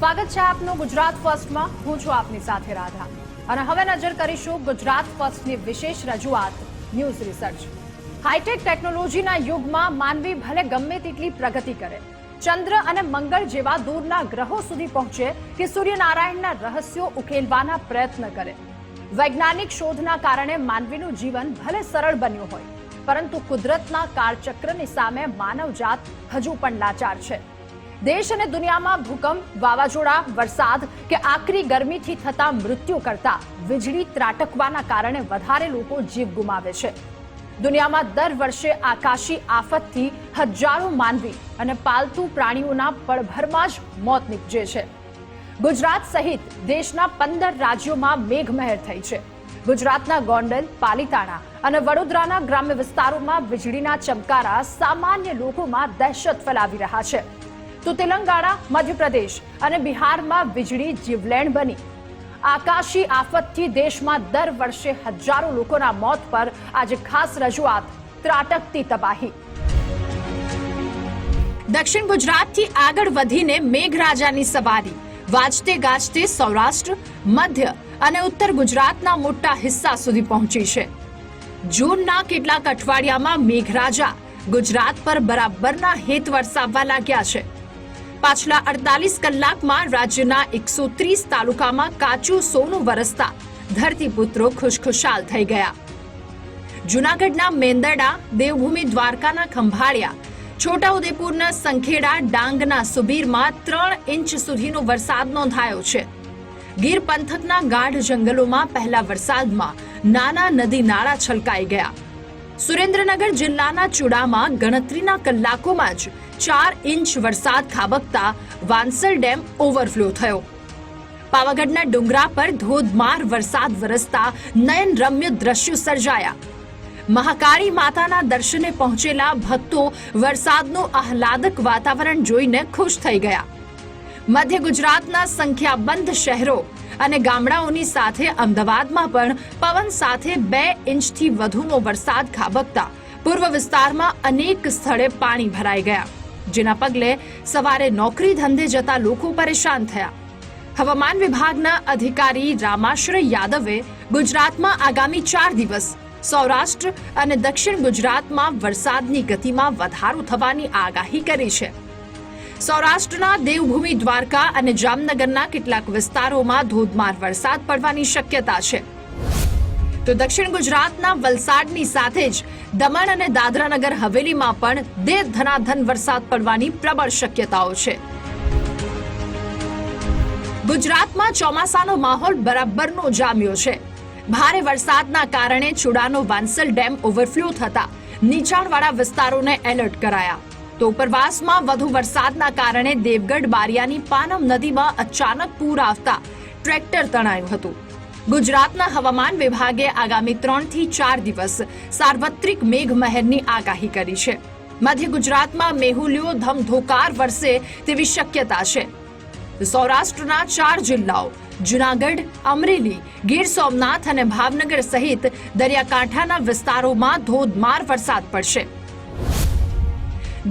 સ્વાગત છે આપનું ગુજરાત ફર્સ્ટમાં। હું છું આપની સાથે રાધા અને હવે નજર કરીશું ગુજરાત ફર્સ્ટની વિશેષ રજૂઆત ન્યૂઝ રિસર્ચ। હાઈટેક ટેકનોલોજીના યુગમાં માનવી ભલે ગમે તેટલી પ્રગતિ કરે, ચંદ્ર અને મંગળ જેવા દૂરના ગ્રહો સુધી પહોંચે કે સૂર્યનારાયણના રહસ્યો ઉકેલવાના પ્રયત્ન કરે, વૈજ્ઞાનિક શોધના કારણે માનવીનું જીવન ભલે સરળ બન્યું હોય, પરંતુ કુદરતના કાળચક્રની સામે માનવજાત હજુ પણ લાચાર છે। દેશ અને દુનિયામાં ભૂકંપ, વાવાઝોડા, વરસાદ કે આકરી ગરમીથી થતા મૃત્યુ કરતા વીજળી ત્રાટકવાના કારણે વધારે લોકો જીવ ગુમાવે છે। દુનિયામાં દર વર્ષે આકાશી આફતથી હજારો માનવી અને પાલતુ પ્રાણીઓના પળભરમાં જ મોત નીપજે છે। ગુજરાત સહિત દેશના 15 રાજ્યોમાં મેઘમહેર થઈ છે। ગુજરાતના ગોંડલ, પાલીતાણા અને વડોદરાના ગ્રામ્ય વિસ્તારોમાં વીજળીના ચમકારા સામાન્ય લોકોમાં દહેશત ફેલાવી રહ્યા છે, તો તેલંગાણા, મધ્યપ્રદેશ અને બિહારમાં વીજળી જીવલેણ બની। આકાશી આફતથી દેશમાં દર વર્ષે હજારો લોકોના મોત પર આજે ખાસ રજૂઆત ત્રાટકતી તબાહી। દક્ષિણ ગુજરાતથી આગળ વધીને મેઘરાજાની સવારી વાજતે ગાજતે સૌરાષ્ટ્ર, મધ્ય અને ઉત્તર ગુજરાતના મોટા હિસ્સા સુધી પહોંચી છે। જૂનના કેટલાક અઠવાડિયામાં મેઘરાજા ગુજરાત પર બરાબરના હેત વરસાવવા લાગ્યા છે। પાછલા 48 કલાકમાં રાજ્યના 130 તાલુકામાં કાચું સોનું વરસતા ધરતીપુત્રો ખુશખુશાલ થઈ ગયા। જૂનાગઢના મેંદરડા, દેવભૂમિ દ્વારકાના ખંભાળિયા, છોટાઉદેપુરના સંખેડા, ડાંગના સુબીરમાં 3 ઇંચ સુધીનો વરસાદ નોંધાયો છે। ગીર પંથકના ગાઢ જંગલોમાં પહેલા વરસાદમાં નાના નદી નાળા છલકાઈ ગયા। સુરેન્દ્રનગર જિલ્લાના ચુડામાં ગણતરીના કલાકોમાં જ 4 ઇંચ વરસાદ ખાબકતા વાંસલ ડેમ ઓવરફ્લો થયો। પાવાગઢના ડુંગરા પર ધોધમાર વરસાદ વરસતા નયનરમ્ય દ્રશ્યો સર્જાયા। મહાકાળી માતાના દર્શને પહોંચેલા ભક્તો વરસાદનું આહલાદક વાતાવરણ જોઈને ખુશ થઈ ગયા। મધ્ય ગુજરાતના સંખ્યાબંધ શહેરો અને ગામડાઓની સાથે અમદાવાદમાં પણ પવન સાથે 2 ઇંચથી વધુનો વરસાદ ખાબકતા પૂર્વ વિસ્તારમાં અનેક સ્થળે પાણી ભરાઈ ગયા, જેના પગલે સવારે નોકરી ધંધે જતા લોકો પરેશાન થયા। હવામાન વિભાગના અધિકારી રામાશ્રય યાદવે ગુજરાતમાં આગામી 4 દિવસ સૌરાષ્ટ્ર અને દક્ષિણ ગુજરાતમાં વરસાદની ગતિમાં વધારો થવાની આગાહી કરી છે। સૌરાષ્ટ્રના દેવભૂમિ દ્વારકા અને જામનગરના કેટલાક વિસ્તારોમાં ધોધમાર વરસાદ પડવાની શક્યતા છે, તો દક્ષિણ ગુજરાતના વલસાડની સાથે જ દમણ અને દાદરાનગર હવેલીમાં પણ ધનાધન વરસાદ પડવાની પ્રબળ શક્યતાઓ છે। ગુજરાતમાં ચોમાસાનો માહોલ બરાબરનો જામ્યો છે। ભારે વરસાદના કારણે ચુડાનો વાંસલ ડેમ ઓવરફ્લો થતા નીચાણવાળા વિસ્તારોને એલર્ટ કરાયા, તો ઉપરવાસમાં વધુ વરસાદના કારણે દેવગઢ બારિયાની પાનમ નદીમાં અચાનક પૂર આવતા ટ્રેક્ટર તણાયું હતું। ગુજરાતના હવામાન વિભાગે આગામી 3 થી 4 દિવસ સાર્વત્રિક મેઘમહેરની આગાહી કરી છે। મધ્ય ગુજરાતમાં મેહુલીઓ ધમધોકાર વરસે તેવી શક્યતા છે। સૌરાષ્ટ્રના 4 જિલ્લાઓ જૂનાગઢ, અમરેલી, ગીર સોમનાથ અને ભાવનગર સહિત દરિયાકાંઠાના વિસ્તારોમાં ધોધમાર વરસાદ પડશે।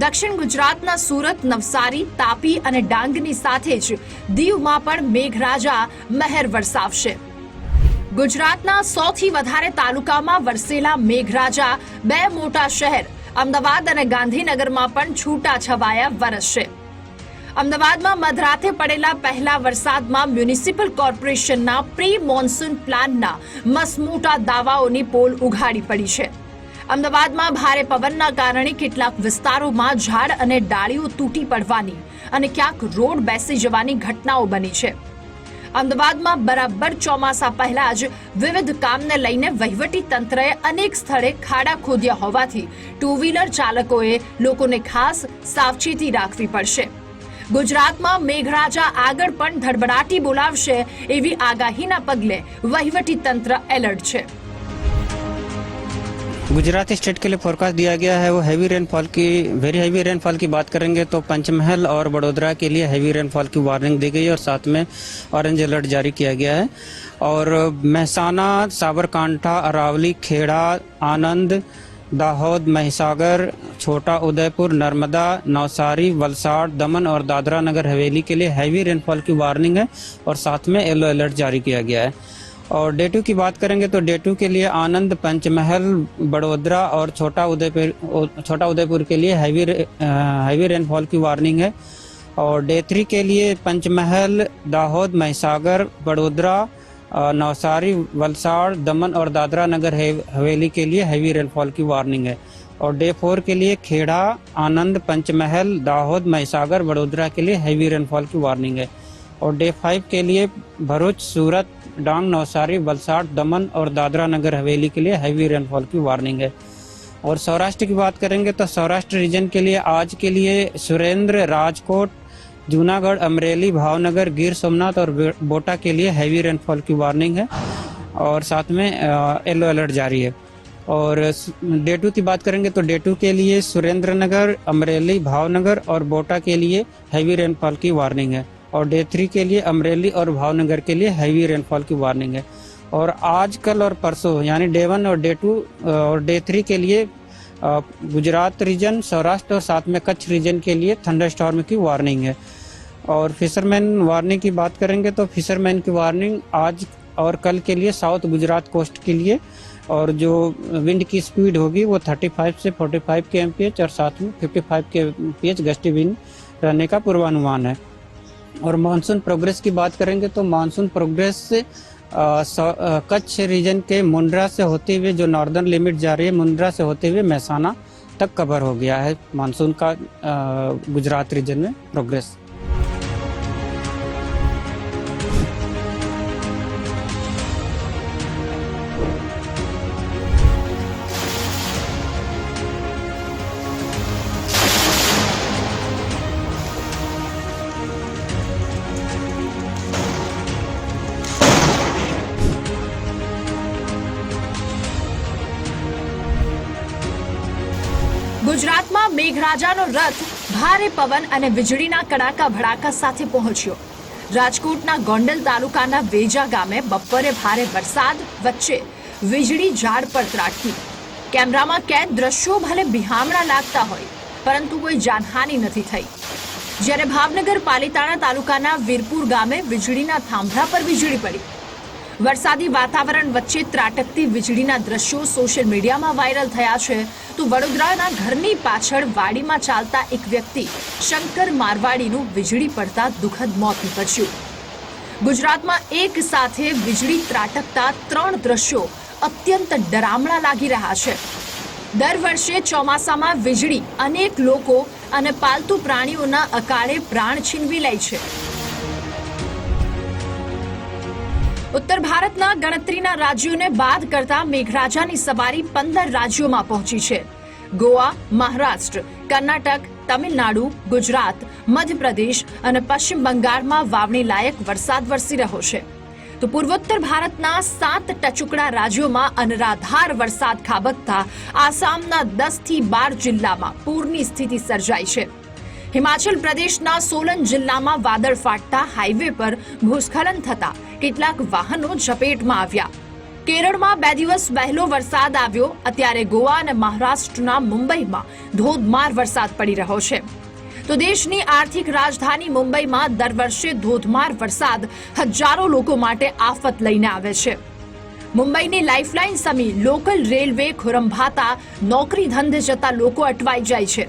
દક્ષિણ ગુજરાતના સુરત, નવસારી, તાપી અને ડાંગની સાથે જ દીવમાં પણ મેઘરાજા મહેર વરસાવશે। ગુજરાતના 100થી વધારે તાલુકામાં વરસેલા મેઘરાજા 2 મોટા શહેર અમદાવાદ અને ગાંધીનગરમાં પણ છૂટાછવાયા વરસશે। અમદાવાદમાં મધરાતે પડેલા પહેલા વરસાદમાં મ્યુનિસિપલ કોર્પોરેશનના પ્રી મોન્સૂન પ્લાનના મસમોટા દાવાઓની પોલ ઉઘાડી પડી છે। અમદાવાદમાં ભારે પવનના કારણે કેટલાક વિસ્તારોમાં ઝાડ અને ડાળીઓ તૂટી પડવાની અને ક્યાંક રોડ બેસી જવાની ઘટનાઓ બની છે। અમદાવાદમાં બરાબર ચોમાસા પહેલા જ વિવિધ કામને લઈને વહીવટી તંત્રએ અનેક સ્થળે ખાડા ખોદ્યા હોવાથી 2 વ્હીલર ચાલકોએ લોકોને ખાસ સાવચેતી રાખવી પડશે। ગુજરાતમાં મેઘરાજા આગળ પણ ધડબડાટી બોલાવશે એવી આગાહીના પગલે વહીવટી તંત્ર એલર્ટ છે। गुजरात स्टेट के लिए फोरकास्ट दिया गया है वो हैवी रेनफॉल की, वेरी हैवी रेनफॉल की बात करेंगे तो पंचमहल और बड़ोदरा के लिए हैवी रेनफॉल की वार्निंग दी गई है और साथ में ऑरेंज अलर्ट जारी किया गया है। और महसाना, साबरकांठा, अरावली, खेड़ा, आनंद, दाहोद, महिसागर, छोटा उदयपुर, नर्मदा, नवसारी, वलसाड़, दमन और दादरा नगर हवेली के लिए हैवी रेनफॉल की वार्निंग है और साथ में येलो अलर्ट जारी किया गया है। और डे 2 की बात करेंगे तो डे 2 के लिए आनंद, पंचमहल, बड़ोदरा और छोटा उदयपुर के लिए हैवी रेनफॉल की वार्निंग है। और डे 3 के लिए पंचमहल, दाहोद, महिसागर, बड़ोदरा, नवसारी, वलसाड़, दमन और दादरा नगर हवेली के लिए हैवी रेनफॉल की वार्निंग है। और डे 4 के लिए खेड़ा, आनंद, पंचमहल, दाहोद, महिसागर, बड़ोदरा के लिए हैवी रेनफॉल की वार्निंग है। और डे 5 के लिए भरूच, सूरत, डांग, नवसारी, वलसाड़, दमन और दादरा नगर हवेली के लिए हैवी रेनफॉल की वार्निंग है। और सौराष्ट्र की बात करेंगे तो सौराष्ट्र रीजन के लिए आज के लिए सुरेंद्र, राजकोट, जूनागढ़, अमरेली, भावनगर, गिर सोमनाथ और बोटा के लिए हैवी रेनफॉल की वार्निंग है और साथ में येलो अलर्ट जारी है। और डे 2 की बात करेंगे तो डे 2 के लिए सुरेंद्रनगर, अमरेली, भावनगर और बोटा के लिए हैवी रेनफॉल की वार्निंग है। और डे 3 के लिए अमरेली और भावनगर के लिए हैवी रेनफॉल की वार्निंग है। और आज, कल और परसों यानी डे 1 और डे 2 और डे 3 के लिए गुजरात रीजन, सौराष्ट्र और साथ में कच्छ रीजन के लिए थंडरस्टॉर्म की वार्निंग है। और फिशरमैन वार्निंग की बात करेंगे तो फिशरमैन की वार्निंग आज और कल के लिए साउथ गुजरात कोस्ट के लिए, और जो विंड की स्पीड होगी वो 35 से 45 kmph और साथ में 55 kmph गस्टी विंड रहने का पूर्वानुमान है। और मानसून प्रोग्रेस की बात करेंगे तो मानसून प्रोग्रेस से कच्छ रीजन के मुंद्रा से होते हुए जो नॉर्दर्न लिमिट जा रही है, मुंद्रा से होते हुए महसाना तक कवर हो गया है मानसून का गुजरात रीजन में प्रोग्रेस। ગુજરાતમાં મેઘરાજાનો રથ ભારે પવન અને વીજળીના કડાકા ભડાકા સાથે પહોંચ્યો। રાજકોટના ગોંડલ તાલુકાના વેજા ગામે બપોરે ભારે વરસાદ વચ્ચે વીજળી ઝાડ પર ત્રાટકી। કેમેરામાં કેદ દ્રશ્યો ભલે બિહામણા લાગતા હોય પરંતુ કોઈ જાનહાનિ નથી થઈ। જ્યારે ભાવનગર પાલિતાણા તાલુકાના વીરપુર ગામે વીજળીના થાંભલા પર વીજળી પડી। વરસાદી વાતાવરણ વચ્ચે ત્રાટકતી વીજળીના દ્રશ્યો સોશિયલ મીડિયામાં વાયરલ થયા છે। તો વડોદરાના ઘરની પાછળ વાડીમાં ચાલતા એક વ્યક્તિ શંકર મારવાડીનું વીજળી પડતા દુઃખદ મોત નીપજ્યું। ગુજરાતમાં એક સાથે વીજળી ત્રાટકતા 3 દ્રશ્યો અત્યંત ડરામણા લાગી રહ્યા છે। દર વર્ષે ચોમાસામાં વીજળી અનેક લોકો અને પાલતુ પ્રાણીઓના અકાળે પ્રાણ છીનવી લે છે। उत्तर भारतना गणतरीना राज्योने बाद करता मेघराजानी सवारी 15 राज्यों पहुंची है। गोवा, महाराष्ट्र, कर्नाटक, तमिलनाडु, गुजरात, मध्य प्रदेश और पश्चिम बंगाल में वावणी लायक वरसाद वरसी रह्यो छे। तो पूर्वोत्तर भारतना 7 टचुकड़ा राज्यों में अनराधार वरसाद खाबकता आसामना 10 થી 12 जिल्ला में पूरनी स्थिति सर्जाई है। हिमाचल प्रदेशना सोलन जिल्ला में वादळ फाटता हाईवे पर भूस्खलन थता કેટલાક વાહનો ઝપેટમાં આવ્યા। કેરળમાં 2 દિવસ વહેલો વરસાદ આવ્યો। અત્યારે ગોવા અને મહારાષ્ટ્રના મુંબઈમાં ધોધમાર વરસાદ પડી રહ્યો છે। તો દેશની આર્થિક રાજધાની મુંબઈમાં દર વર્ષે ધોધમાર વરસાદ હજારો લોકો માટે આફત લઈને આવે છે। મુંબઈની લાઇફલાઇન સમી લોકલ રેલવે ખોરંભાતા નોકરી ધંધે જતા લોકો અટવાઈ જાય છે।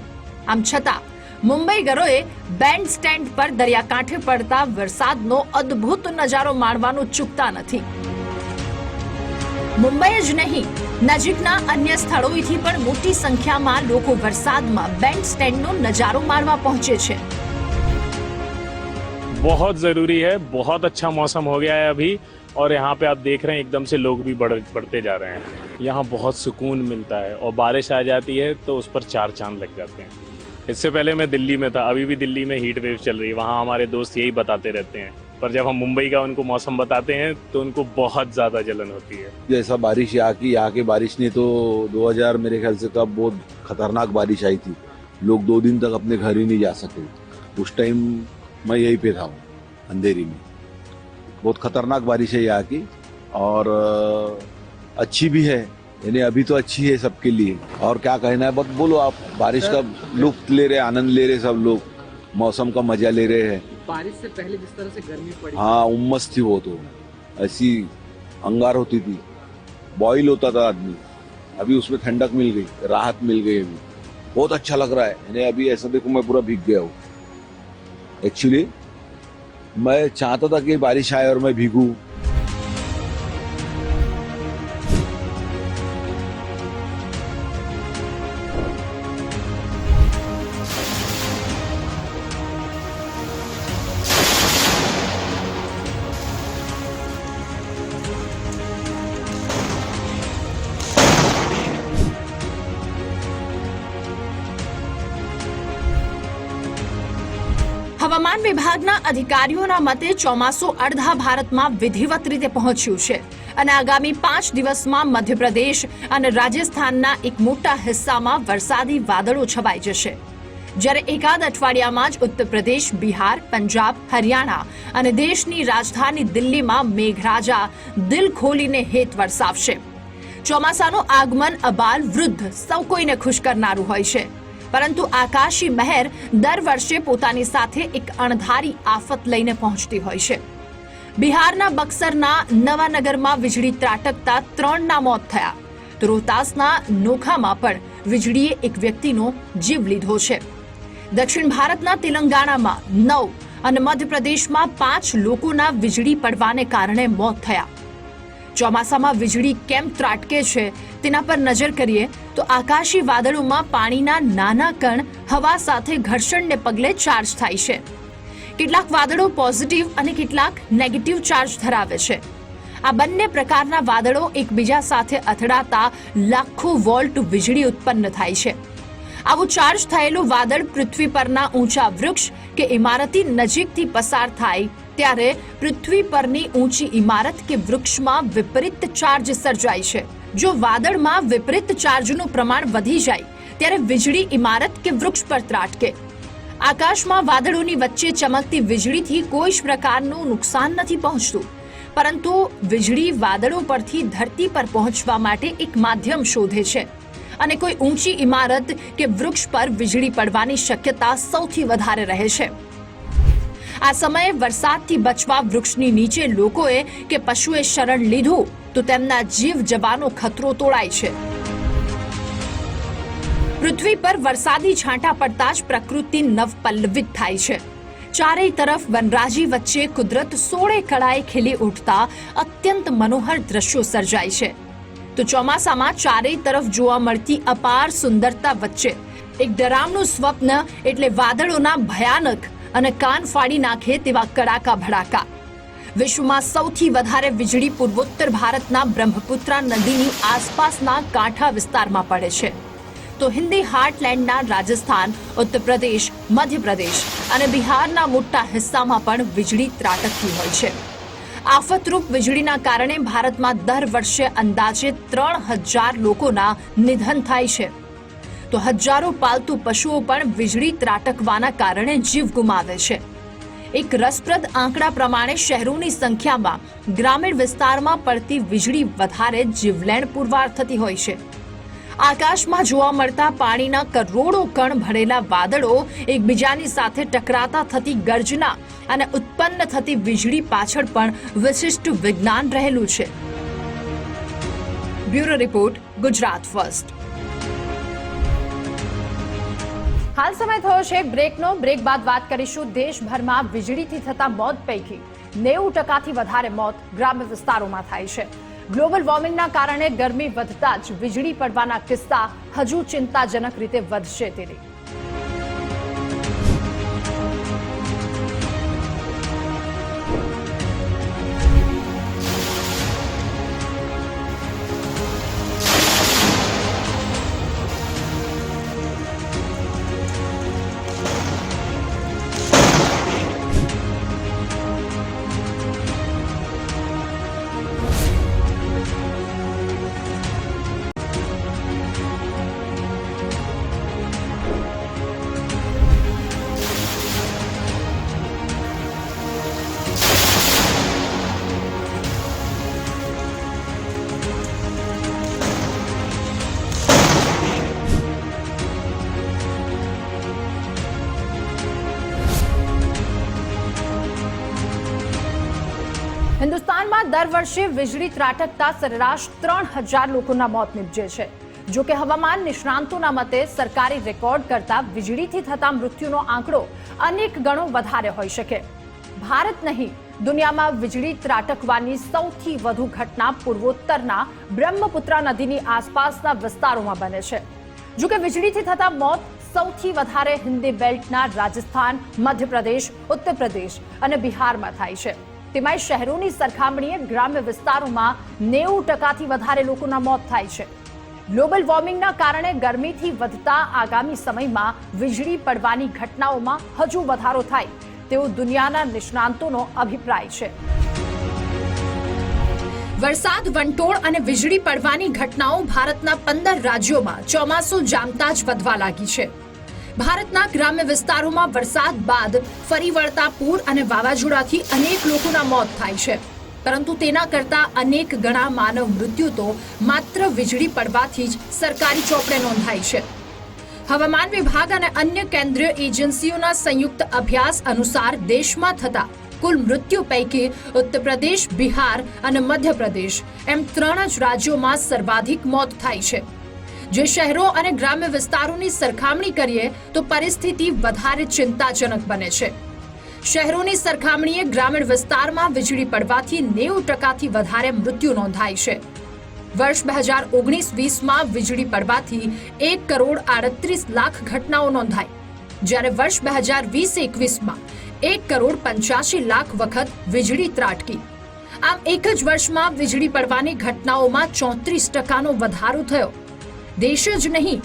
આમ છતાં મુંબઈગરોએ બેન્ડ સ્ટેન્ડ પર દરિયાકાંઠે પડતા વરસાદનો અદ્ભુત નજારો માણવાનું ચૂકતા નથી। મુંબઈ જ નહીં, નજીકના અન્ય સ્થળોએથી પણ મોટી સંખ્યામાં લોકો વરસાદમાં બેન્ડ સ્ટેન્ડનો નજારો માણવા પહોંચે છે। बहुत ज़रूरी है, बहुत अच्छा मौसम हो गया है अभी, और यहाँ पे आप देख रहे हैं एकदम से लोग भी बढ़ते जा रहे हैं। यहाँ बहुत सुकून मिलता है और बारिश आ जाती है तो उस पर 4 चांद लग जाते हैं। इससे पहले मैं दिल्ली में था, अभी भी दिल्ली में हीट वेव चल रही है, वहाँ हमारे दोस्त यही बताते रहते हैं, पर जब हम मुंबई का उनको मौसम बताते हैं तो उनको बहुत ज़्यादा जलन होती है। जैसा बारिश यहाँ की बारिश ने तो 2000 मेरे ख्याल से कब बहुत खतरनाक बारिश आई थी। लोग 2 दिन तक अपने घर ही नहीं जा सके। उस टाइम मैं यहीं पे था, अंधेरी में। बहुत खतरनाक बारिश है यहाँ की और अच्छी भी है, यानी अभी तो अच्छी है सबके लिए। और क्या कहना है, बस बोलो आप। बारिश का लुत्फ ले रहे, आनंद ले रहे सब लोग, मौसम का मजा ले रहे हैं। बारिश से पहले जिस तरह से गर्मी पड़ी, हाँ उम्मस थी, वो तो ऐसी अंगार होती थी, बॉईल होता था आदमी। अभी उसमें ठंडक मिल गई, राहत मिल गई। अभी बहुत अच्छा लग रहा है। यानी अभी ऐसा देखो मैं पूरा भीग गया हूँ। एक्चुअली मैं चाहता था कि बारिश आए और मैं भीगूं। હવામાન વિભાગના અધિકારીઓના મતે ચોમાસું અડધા ભારતમાં વિધિવત રીતે પહોંચ્યું છે અને આગામી 5 દિવસમાં મધ્યપ્રદેશ અને રાજસ્થાનના એક મોટા હિસ્સામાં વરસાદી વાદળો છવાઈ જશે, જ્યારે એકાદ અઠવાડિયામાં જ ઉત્તર પ્રદેશ, બિહાર, પંજાબ, હરિયાણા અને દેશની રાજધાની દિલ્હીમાં મેઘરાજા દિલ ખોલીને હેત વરસાવશે। ચોમાસાનું આગમન અબાલ વૃદ્ધ સૌ કોઈને ખુશ કરનારું હોય છે, પરંતુ આકાશી મહેર દર વર્ષે પોતાની સાથે એક અણધારી આફત લઈને પહોંચતી હોય છે। બિહારના બક્સરના નવાનગરમાં વીજળી ત્રાટકતા 3ના મોત થયા, તો રોહતાસના નોખામાં પણ વીજળીએ એક વ્યક્તિનો જીવ લીધો છે। દક્ષિણ ભારતના તેલંગાણામાં 9 અને મધ્યપ્રદેશમાં 5 લોકોના વીજળી પડવાને કારણે મોત થયા। ચોમાસામાં વીજળી કેમ ત્રાટકે છે તેના પર નજર કરીએ તો આકાશી વાદળોમાં પાણીના નાના કણ હવા સાથે ઘર્ષણને પગલે ચાર્જ થાય છે। કેટલાક વાદળો પોઝિટિવ અને કેટલાક નેગેટિવ ચાર્જ ધરાવે છે। આ બંને પ્રકારના વાદળો એકબીજા સાથે અથડાતા લાખો વોલ્ટ વીજળી ઉત્પન્ન થાય છે। આવું ચાર્જ થયેલું વાદળ પૃથ્વી પરના ઊંચા વૃક્ષ કે ઇમારતી નજીકથી પસાર થાય ત્યારે પૃથ્વી પરની ઊંચી ઇમારત કે વૃક્ષમાં વિપરીત ચાર્જ સર્જાય છે। જો વાદળમાં વિપરીત ચાર્જનું પ્રમાણ વધી જાય ત્યારે વીજળી ઇમારત કે વૃક્ષ પર ત્રાટકે। આકાશમાં વાદળોની વચ્ચે ચમકતી વીજળીથી કોઈ જ પ્રકારનું નુકસાન નથી પહોંચતું, પરંતુ વીજળી વાદળો પરથી ધરતી પર પહોંચવા માટે એક માધ્યમ શોધે છે અને કોઈ ઊંચી ઇમારત કે વૃક્ષ પર વીજળી પડવાની શક્યતા સૌથી વધારે રહે છે। આ સમયે વરસાદથી બચવા વૃક્ષની નીચે લોકોએ કે પશુએ શરણ લીધું તો તેમના જીવ જવાનો ખતરો તોળાય છે। પૃથ્વી પર વરસાદી છાંટા પડતા જ પ્રકૃતિ નવપલ્લવિત થાય છે। ચારેય તરફ વનરાજી વચ્ચે કુદરત સોળે કળાએ ખીલી ઉઠતા અત્યંત મનોહર દ્રશ્યો સર્જાય છે। તો ચોમાસામાં ચારેય તરફ જોવા મળતી અપાર સુંદરતા વચ્ચે એક ડરાવનું સ્વપ્ન એટલે વાદળોના ભયાનક અને કાન ફાડી નાખે તેવા કડાકા ભડાકા। વિશ્વમાં સૌથી વધારે વીજળી પૂર્વોત્તર ભારતના બ્રહ્મપુત્રા નદીની આસપાસના કાંઠા વિસ્તારમાં પડે છે, તો હિન્દી હાર્ટલેન્ડના રાજસ્થાન, ઉત્તર પ્રદેશ, મધ્યપ્રદેશ અને બિહારના મોટા હિસ્સામાં પણ વીજળી ત્રાટકતી હોય છે। આફતરૂપ વીજળીના કારણે ભારતમાં દર વર્ષે અંદાજે 3000 લોકોના નિધન થાય છે, તો હજારો પાલતુ પશુઓ પણ વીજળી ત્રાટકવાના કારણે જીવ ગુમાવે છે। એક રસપ્રદ આંકડા પ્રમાણે શહેરોની સંખ્યામાં ગ્રામીણ વિસ્તારમાં પડતી વીજળી વધારે જીવલેણ પુરવાર થતી હોય છે। આકાશમાં જોવા મળતા પાણીના કરોડો કણ ભરેલા વાદળો એકબીજાની સાથે ટકરાતા થતી ગર્જના અને ઉત્પન્ન થતી વીજળી પાછળ પણ વિશિષ્ટ વિજ્ઞાન રહેલું છે। Bureau report, Gujarat first. હાલ સમય થયો છે બ્રેકનો। બ્રેક બાદ વાત કરીશું દેશભરમાં વીજળીથી થતા મોત પૈકી 90% વધારે મોત ગ્રામ્ય વિસ્તારોમાં થાય છે। ગ્લોબલ વોર્મિંગના કારણે ગરમી વધતા જ વીજળી પડવાના કિસ્સા હજુ ચિંતાજનક રીતે વધશે તેની। દર વર્ષે વીજળી ત્રાટકતા સરેરાશ 3000 લોકોના મોત નીપજે છે. જો કે હવામાન નિષ્ણાંતોના મતે સરકારી રેકોર્ડ કરતા વીજળીથી થતા મૃત્યુનો આંકડો અનેક ગણો વધારે હોઈ શકે. ભારત નહીં, દુનિયામાં વીજળી ત્રાટકવાની સૌથી વધુ ઘટના પૂર્વોત્તરના બ્રહ્મપુત્રા નદીની આસપાસના વિસ્તારોમાં બને છે. જો કે વીજળીથી થતા મોત સૌથી વધારે હિન્દી બેલ્ટના રાજસ્થાન, મધ્યપ્રદેશ, ઉત્તર પ્રદેશ અને બિહારમાં થાય છે. તેમાં શહેરોની સરખામણીએ ગ્રામ્ય વિસ્તારોમાં 90% વધારે લોકોના મોત થાય છે. ગ્લોબલ વોર્મિંગના કારણે ગરમીથી વધતા આગામી સમયમાં વીજળી પડવાની ઘટનાઓમાં હજુ વધારો થાય તેવો દુનિયાના નિષ્ણાંતોનો અભિપ્રાય છે. વરસાદ, વંટોળ અને વીજળી પડવાની ઘટનાઓ ભારતના 15 રાજ્યોમાં ચોમાસું જામતા જ વધવા લાગી છે. ભારતના ગ્રામ્ય વિસ્તારોમાં વરસાદ બાદ ફરી વળતા પૂર અને વાવાઝોડાથી અનેક લોકોના મોત થાય છે. પરંતુ તેના કરતા અનેક ગણા માનવ મૃત્યુ તો માત્ર વીજળી પડવાથી જ સરકારી ચોપડે નોંધાય છે. હવામાન વિભાગ અને અન્ય કેન્દ્રીય એજન્સીઓના સંયુક્ત અભ્યાસ અનુસાર દેશમાં થતા કુલ મૃત્યુ પૈકી ઉત્તર પ્રદેશ, બિહાર અને મધ્યપ્રદેશ એમ 3 જ રાજ્યોમાં સર્વાધિક મોત થાય છે. જે શહેરો અને ગ્રામ્ય વિસ્તારોની સરખામણી કરીએ તો પરિસ્થિતિ વધારે ચિંતાજનક બને છે. શહેરોની સરખામણીએ ગ્રામીણ વિસ્તારમાં વીજળી પડવાથી 90%થી વધારે મૃત્યુ નોંધાય છે. વર્ષ 2019-20માં વીજળી પડવાથી 1,38,00,000 ઘટનાઓ નોંધાઈ, જ્યારે વર્ષ 2020-21માં 1,85,00,000 વખત વીજળી ત્રાટકી. આમ એક જ વર્ષમાં વીજળી પડવાની ઘટનાઓમાં 34%નો વધારો થયો. દેશ જ નહીં,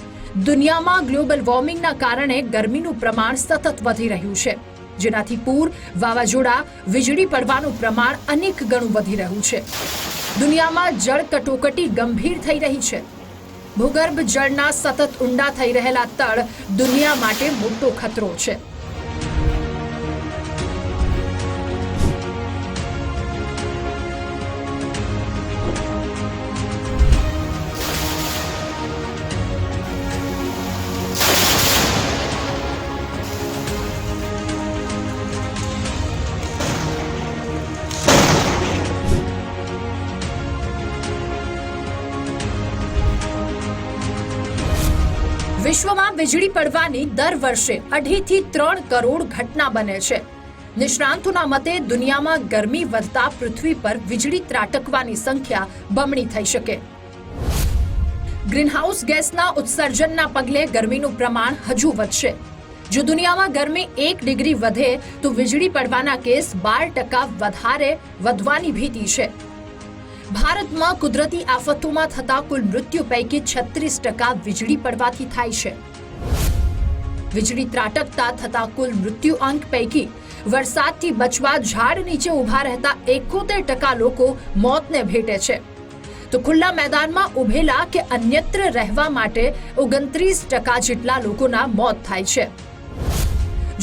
દુનિયામાં ગ્લોબલ વોર્મિંગના કારણે ગરમીનું પ્રમાણ સતત વધી રહ્યું છે, જેનાથી પૂર, વાવાઝોડા, વીજળી પડવાનું પ્રમાણ અનેક ગણું વધી રહ્યું છે. દુનિયામાં જળ કટોકટી ગંભીર થઈ રહી છે. ભૂગર્ભ જળના સતત ઊંડા થઈ રહેલા તળ દુનિયા માટે મોટો ખતરો છે. વિશ્વમાં વીજળી પડવાની દર વર્ષે 2.5 થી 3 કરોડ ઘટના બને છે. નિષ્ણાંતોના મતે દુનિયામાં ગરમી વધતા પૃથ્વી પર વીજળી ત્રાટકવાની સંખ્યા બમણી થઈ શકે. ગ્રીનહાઉસ ગેસના ઉત્સર્જનના પગલે ગરમીનું પ્રમાણ હજુ વધશે. જો દુનિયામાં ગરમી 1 ડિગ્રી વધે તો વીજળી પડવાના કેસ 12% વધારે વધવાની ભીતિ છે. ભારતમાં કુદરતી આફતોમાં થતા કુલ મૃત્યુ પૈકી 36% વીજળી પડવાથી થાય છે. વીજળી ત્રાટકતા થતા કુલ મૃત્યુઆંક પૈકી વરસાદથી બચવા ઝાડ નીચે ઊભા રહેતા 71% લોકો મોતને ભેટે છે, તો ખુલ્લા મેદાનમાં ઊભેલા કે અન્યત્ર રહેવા માટે 29% જેટલા લોકોના મોત થાય છે.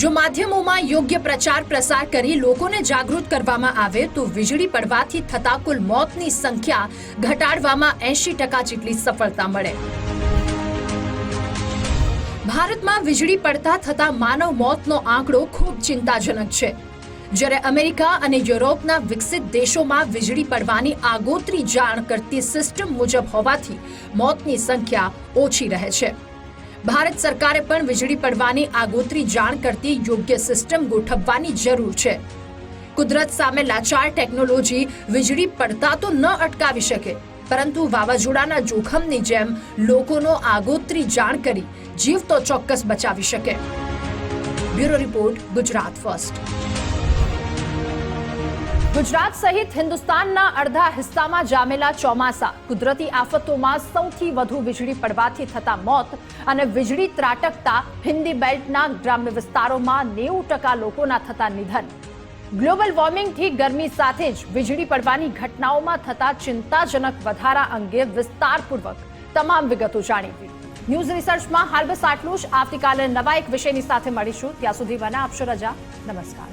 જો માધ્યમોમાં યોગ્ય પ્રચાર પ્રસાર કરી લોકોને જાગૃત કરવામાં આવે તો વીજળી પડવાથી થતા કુલ મોતની સંખ્યા ઘટાડવામાં 80% જેટલી સફળતા મળે. ભારતમાં વીજળી પડતા થતા માનવ મોતનો આંકડો ખૂબ ચિંતાજનક છે. જ્યારે અમેરિકા અને યુરોપના વિકસિત દેશોમાં વીજળી પડવાની આગોતરી જાણ કરતી સિસ્ટમ મુજબ હોવાથી મોતની સંખ્યા ઓછી રહે છે. ભારત સરકારે પણ વીજળી પડવાની આગોતરી જાણ કરતી યોગ્ય સિસ્ટમ ગોઠવવાની જરૂર છે. કુદરત સામે લાચાર ટેકનોલોજી વીજળી પડતા તો ન અટકાવી શકે, પરંતુ વાવાઝોડાના જોખમની જેમ લોકોનો આગોતરી જાણ કરી જીવ તો ચોક્કસ બચાવી શકે. Bureau report, Gujarat first. Gujarat સહિત હિન્દુસ્તાનના અડધા હિસ્સામાં જામેલા ચોમાસા, કુદરતી આફતોમાં સૌથી વધુ વીજળી પડવાથી થતા મોત અને વીજળી ત્રાટકતા હિન્દી બેલ્ટના ગ્રામ્ય વિસ્તારોમાં 90% લોકોના થતા નિધન. ગ્લોબલ વોર્મિંગથી ગરમી સાથે જ વીજળી પડવાની ઘટનાઓમાં થતા ચિંતાજનક વધારા અંગે વિસ્તારપૂર્વક તમામ વિગતો જાણીવી. ન્યૂઝ રિસર્ચમાં હાલ બસ આટલું જ. આવતીકાલે નવા એક વિષયની સાથે મળીશું. ત્યાં સુધી મને આપશો રજા. નમસ્કાર.